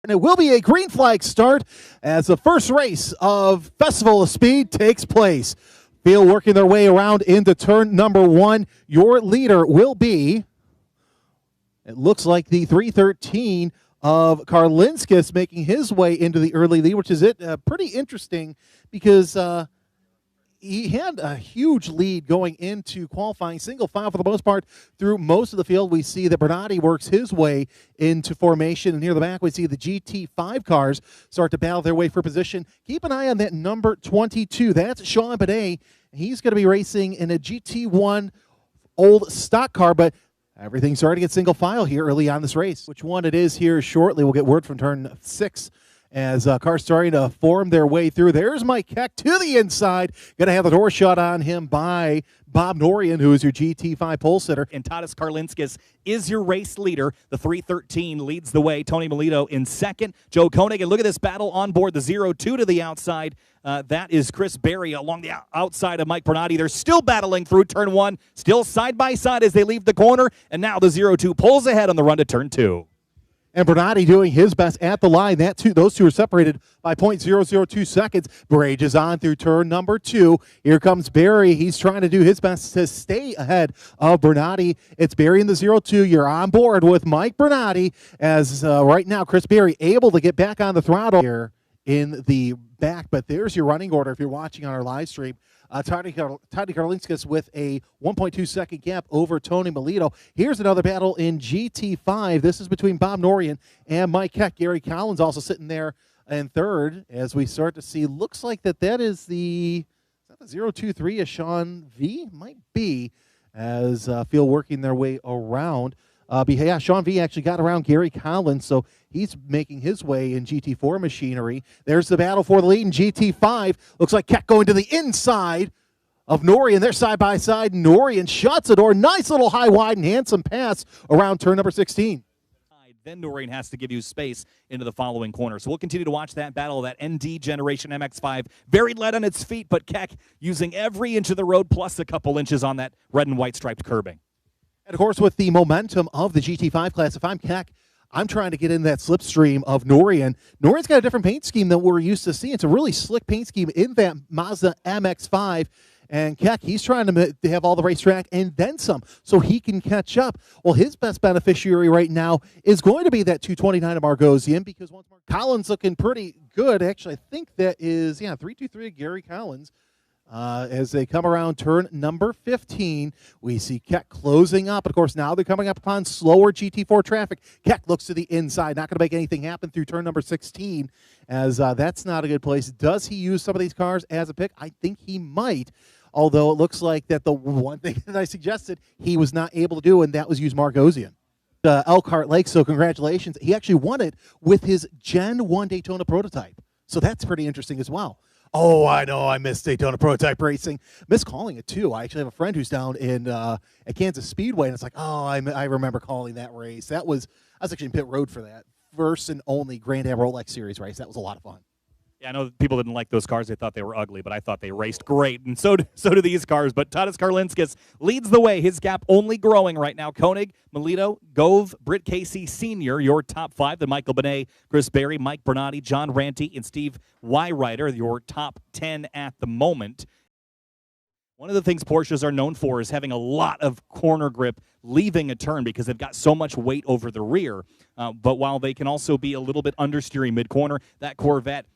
And it will be a green flag start as the first race of Festival of Speed takes place. Field working their way around into turn number one. Your leader will be, it looks like the 313 of Karlinskis making his way into the early lead, which is pretty interesting because he had a huge lead going into qualifying, single file for the most part through most of the field. We see that Bernardi works his way into formation, and near the back we see the GT5 cars start to battle their way for position. Keep an eye on that number 22. That's Sean Bidet. He's going to be racing in a GT1 old stock car, but everything's starting to get single file here early on this race. Which one it is here shortly. We'll get word from turn 6 as cars starting to form their way through. There's Mike Keck to the inside. Going to have the door shut on him by Bob Norian, who is your GT5 pole sitter. And Tadas Karlinskis is your race leader. The 313 leads the way. Tony Melito in second. Joe Koenig, and look at this battle on board. The 02 to the outside. That is Chris Berry along the outside of Mike Bernardi. They're still battling through turn one, still side by side as they leave the corner. And now the 02 pulls ahead on the run to turn 2. And Bernardi doing his best at the line. Those two are separated by 0.002 seconds. Brage is on through turn number 2. Here comes Barry. He's trying to do his best to stay ahead of Bernardi. It's Barry in the 02. You're on board with Mike Bernardi as right now Chris Berry able to get back on the throttle here in the back. But there's your running order if you're watching on our live stream. Tony Karlinskis with a 1.2 second gap over Tony Melito. Here's another battle in GT5. This is between Bob Norian and Mike Keck. Gary Collins also sitting there in third as we start to see. Looks like that is the 023 of Sean V? Might be as field working their way around. But yeah, Sean V actually got around Gary Collins, so he's making his way in GT4 machinery. There's the battle for the lead in GT5. Looks like Keck going to the inside of Norian. They're side by side. Norian shuts the door. Nice little high, wide, and handsome pass around turn number 16. Then Norian has to give you space into the following corner. So we'll continue to watch that battle, that ND Generation MX-5. Very light on its feet, but Keck using every inch of the road plus a couple inches on that red and white striped curbing. And, of course, with the momentum of the GT5 class, if I'm Keck, I'm trying to get in that slipstream of Norian. Norian's got a different paint scheme than we're used to seeing. It's a really slick paint scheme in that Mazda MX-5. And Keck, he's trying to have all the racetrack and then some so he can catch up. Well, his best beneficiary right now is going to be that 229 of Margosian because once more, Collins looking pretty good. Actually, I think that is, 323 of Gary Collins. As they come around turn number 15, we see Keck closing up. Of course, now they're coming up upon slower GT4 traffic. Keck looks to the inside, not going to make anything happen through turn number 16, as that's not a good place. Does he use some of these cars as a pick? I think he might, although it looks like that the one thing that I suggested he was not able to do, and that was use Margosian. Elkhart Lake, so congratulations. He actually won it with his Gen 1 Daytona prototype, so that's pretty interesting as well. Oh, I know. I miss Daytona prototype racing. Miss calling it, too. I actually have a friend who's down in at Kansas Speedway, and it's like, oh, I remember calling that race. I was actually in pit road for that. First and only Grand Am Rolex Series race. That was a lot of fun. Yeah, I know people didn't like those cars. They thought they were ugly, but I thought they raced great, and so do these cars. But Tadas Karlinskis leads the way. His gap only growing right now. Koenig, Melito, Gove, Britt Casey Sr., your top 5. Then Michael Benet, Chris Berry, Mike Bernardi, John Ranty, and Steve Wyrider, your top 10 at the moment. One of the things Porsches are known for is having a lot of corner grip leaving a turn because they've got so much weight over the rear. But while they can also be a little bit understeering mid-corner, that Corvette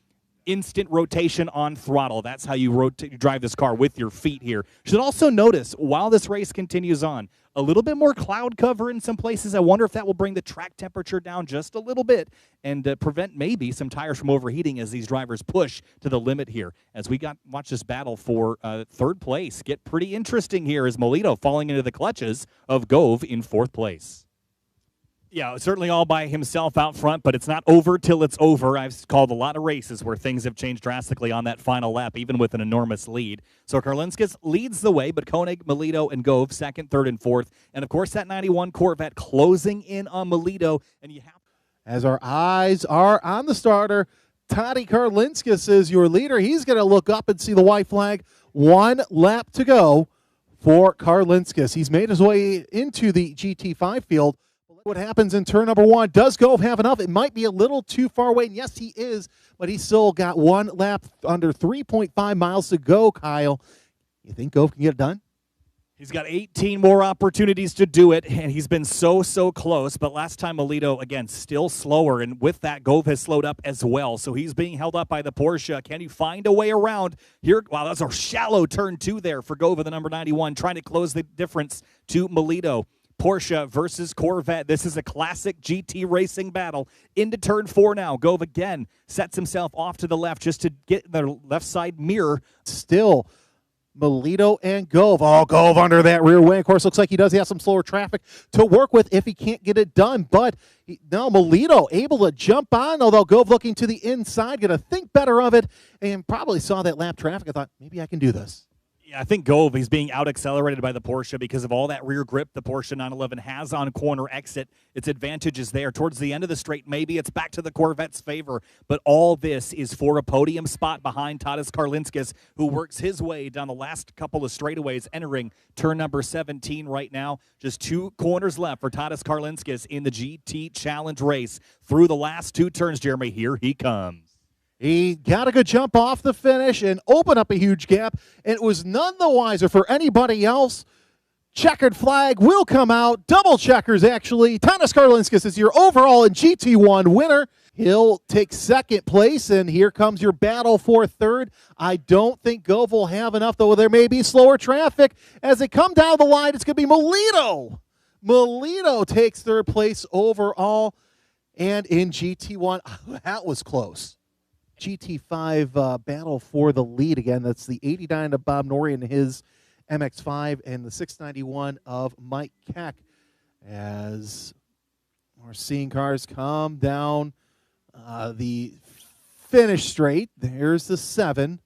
instant rotation on throttle. That's how you drive this car with your feet here. You should also notice, while this race continues on, a little bit more cloud cover in some places. I wonder if that will bring the track temperature down just a little bit and prevent maybe some tires from overheating as these drivers push to the limit here. As we watch this battle for third place get pretty interesting here as Melito falling into the clutches of Gove in 4th place. Yeah, certainly all by himself out front, but it's not over till it's over. I've called a lot of races where things have changed drastically on that final lap, even with an enormous lead. So Karlinskis leads the way, but Koenig, Melito, and Gove 2nd, 3rd, and 4th. And, of course, that 91 Corvette closing in on Melito. And you have, as our eyes are on the starter, Tony Karlinskis is your leader. He's going to look up and see the white flag. 1 lap to go for Karlinskis. He's made his way into the GT5 field. What happens in turn number one? Does Gove have enough? It might be a little too far away. And yes, he is, but he's still got one lap under 3.5 miles to go, Kyle. You think Gove can get it done? He's got 18 more opportunities to do it, and he's been so close. But last time, Melito, again, still slower, and with that, Gove has slowed up as well. So he's being held up by the Porsche. Can you find a way around here? Wow, that's a shallow turn two there for Gove, the number 91, trying to close the difference to Melito. Porsche versus Corvette. This is a classic GT racing battle. Into turn four now. Gove again sets himself off to the left just to get the left side mirror. Still Melito and Gove. Oh, Gove under that rear wing. Of course, looks like he does have some slower traffic to work with if he can't get it done. But now Melito able to jump on, although Gove looking to the inside, going to think better of it, and probably saw that lap traffic. I thought, maybe I can do this. Yeah, I think Gove, he's being out-accelerated by the Porsche because of all that rear grip the Porsche 911 has on corner exit. Its advantage is there. Towards the end of the straight, maybe it's back to the Corvette's favor, but all this is for a podium spot behind Tadas Karlinskis, who works his way down the last couple of straightaways, entering turn number 17 right now. Just 2 corners left for Tadas Karlinskis in the GT Challenge race. Through the last 2 turns, Jeremy, here he comes. He got a good jump off the finish and opened up a huge gap. And it was none the wiser for anybody else. Checkered flag will come out. Double checkers, actually. Tadas Karlinskis is your overall and GT1 winner. He'll take second place, and here comes your battle for third. I don't think Gove will have enough, though there may be slower traffic. As they come down the line, it's going to be Melito. Melito takes third place overall. And in GT1, that was close. GT5 battle for the lead again. That's the 89 of Bob Norrie and his MX-5 and the 691 of Mike Keck. As we're seeing cars come down the finish straight. There's the 7.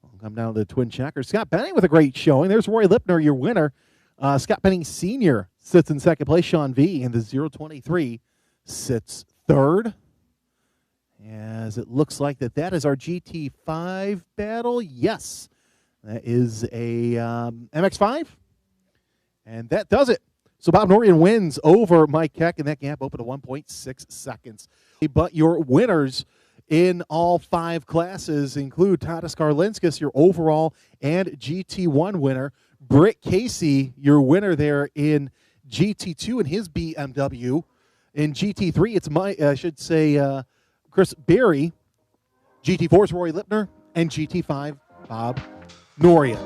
We'll come down to the twin checker. Scott Benning with a great showing. There's Roy Lipner, your winner. Scott Benning Sr. sits in second place. Sean V. in the 023 sits third. As it looks like that is our GT5 battle. Yes, that is a MX-5. And that does it. So Bob Norrie wins over Mike Keck, and that gap opened to 1.6 seconds. But your winners in all 5 classes include Tadas Karlinskis, your overall and GT1 winner. Britt Casey, your winner there in GT2 in his BMW. In GT3, it's Chris Berry, GT4's Roy Lipner, and GT5 Bob Norrie.